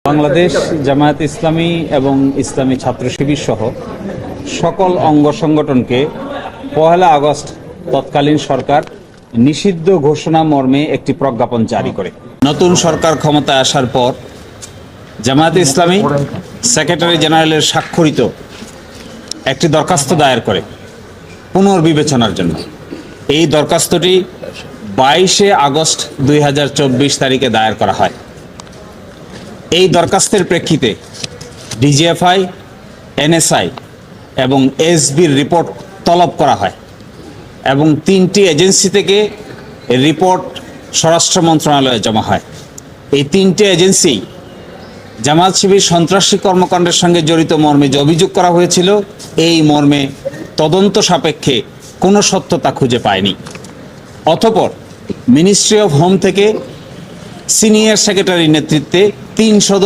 বাংলাদেশ জামায়াত ইসলামী এবং ইসলামী ছাত্র শিবির সহ সকল অঙ্গ সংগঠনকে ১ আগস্ট তৎকালীন সরকার নিষিদ্ধ ঘোষণা মর্মে একটি প্রজ্ঞাপন জারি করে। নতুন সরকার ক্ষমতায় আসার পর জামায়াত ইসলামী সেক্রেটারি জেনারেলের স্বাক্ষরিত একটি দরখাস্ত দায়ের করে পুনর্বিবেচনার জন্য। এই দরখাস্তটি ২২ আগস্ট ২০২৪ তারিখে দায়ের করা হয়। এই দরখাস্তের প্রেক্ষিতে ডিজিএফআই, এনএসআই এবং এসবির রিপোর্ট তলব করা হয় এবং ৩টি এজেন্সি থেকে রিপোর্ট স্বরাষ্ট্র মন্ত্রণালয়ে জমা হয়। এই ৩টি এজেন্সি জামায়াত শিবির সন্ত্রাসী কর্মকাণ্ডের সঙ্গে জড়িত মর্মে যে অভিযোগ করা হয়েছিল, এই মর্মে তদন্ত সাপেক্ষে কোনো সত্যতা খুঁজে পায়নি। অতঃপর মিনিস্ট্রি অফ হোম থেকে সিনিয়র সেক্রেটারির নেতৃত্বে ৩ সদস্য